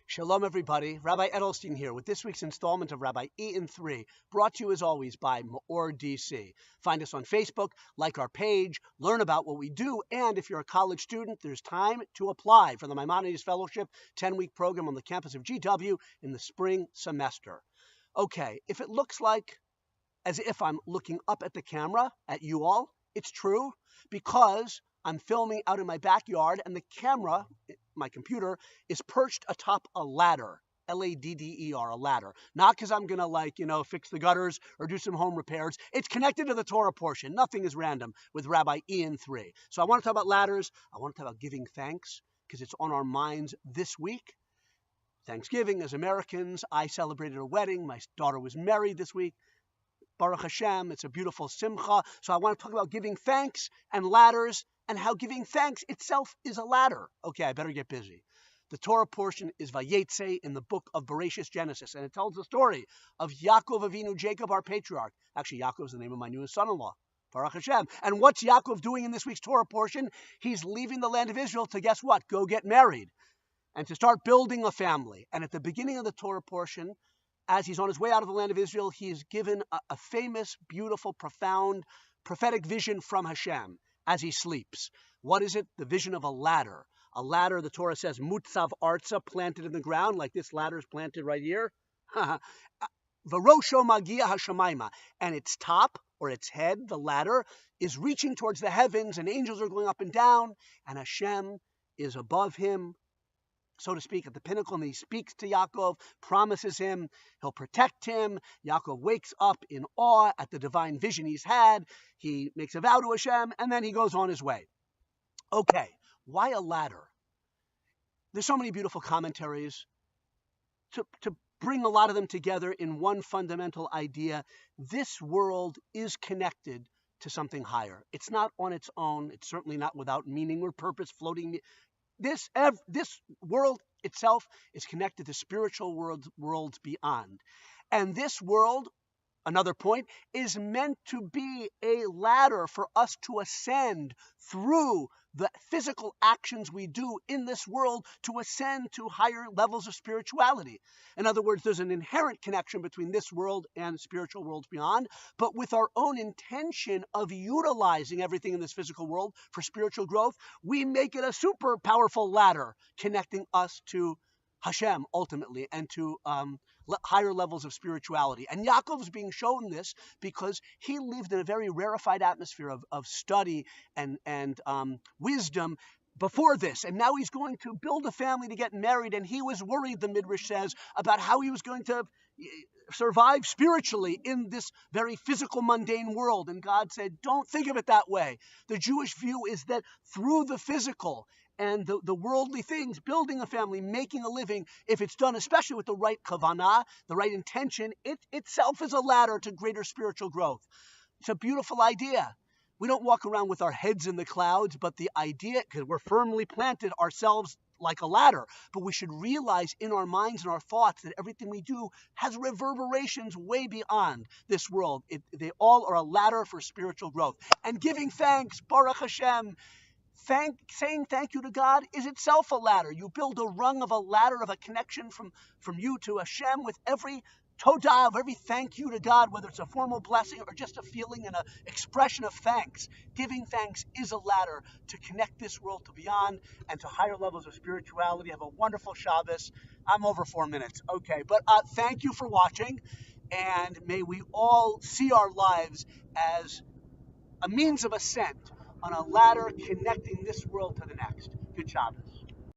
Shalom, everybody. Rabbi Edelstein here with this week's installment of Rabbi E in 3, brought to you as always by MEOR DC. Find us on Facebook, like our page, learn about what we do, and if you're a college student, there's time to apply for the Maimonides Fellowship 10-week program on the campus of GW in the spring semester. Okay, if it looks like as if I'm looking up at the camera at you all, it's true, because I'm filming out in my backyard and the camera, my computer, is perched atop a ladder. L-A-D-D-E-R, a ladder. Not because I'm going to fix the gutters or do some home repairs. It's connected to the Torah portion. Nothing is random with Rabbi E in 3. So I want to talk about ladders. I want to talk about giving thanks because it's on our minds this week. Thanksgiving, as Americans, I celebrated a wedding. My daughter was married this week. Baruch Hashem, it's a beautiful simcha. So I want to talk about giving thanks and ladders and how giving thanks itself is a ladder. Okay, I better get busy. The Torah portion is Vayeitzei in the book of Bereshis, Genesis, and it tells the story of Yaakov Avinu, Jacob, our patriarch. Actually, Yaakov is the name of my newest son-in-law, Baruch Hashem. And what's Yaakov doing in this week's Torah portion? He's leaving the land of Israel to, guess what? Go get married and to start building a family. And at the beginning of the Torah portion, as he's on his way out of the land of Israel, he is given a famous, beautiful, profound, prophetic vision from Hashem as he sleeps. What is it? The vision of a ladder. A ladder, the Torah says, mutzav arza, planted in the ground, like this ladder is planted right here. V'rosho magia hashamayma. And its top, or its head, the ladder, is reaching towards the heavens, and angels are going up and down, and Hashem is above him, so to speak, at the pinnacle, and he speaks to Yaakov, promises him he'll protect him. Yaakov wakes up in awe at the divine vision he's had. He makes a vow to Hashem, and then he goes on his way. Okay, why a ladder? There's so many beautiful commentaries to bring a lot of them together in one fundamental idea. This world is connected to something higher. It's not on its own. It's certainly not without meaning or purpose floating. This world itself is connected to spiritual worlds beyond. And this world, another point, is meant to be a ladder for us to ascend through the physical actions we do in this world to ascend to higher levels of spirituality. In other words, there's an inherent connection between this world and spiritual worlds beyond, but with our own intention of utilizing everything in this physical world for spiritual growth, we make it a super powerful ladder connecting us to Hashem ultimately and to higher levels of spirituality. And Yaakov is being shown this because he lived in a very rarefied atmosphere of study and wisdom before this. And now he's going to build a family to get married, and he was worried, the Midrash says, about how he was going to survive spiritually in this very physical, mundane world. And God said, don't think of it that way. The Jewish view is that through the physical and the worldly things, building a family, making a living, if it's done especially with the right kavanah, the right intention, it itself is a ladder to greater spiritual growth. It's a beautiful idea. We don't walk around with our heads in the clouds, but the idea, because we're firmly planted ourselves like a ladder, but we should realize in our minds and our thoughts that everything we do has reverberations way beyond this world. They all are a ladder for spiritual growth. And giving thanks, Baruch Hashem, saying thank you to God is itself a ladder. You build a rung of a ladder of a connection from you to Hashem with every todah, of every thank you to God, whether it's a formal blessing or just a feeling and an expression of thanks. Giving thanks is a ladder to connect this world to beyond and to higher levels of spirituality. Have a wonderful Shabbos. I'm over 4 minutes. Okay, but thank you for watching, and may we all see our lives as a means of ascent on a ladder connecting this world to the next. Good Shabbos.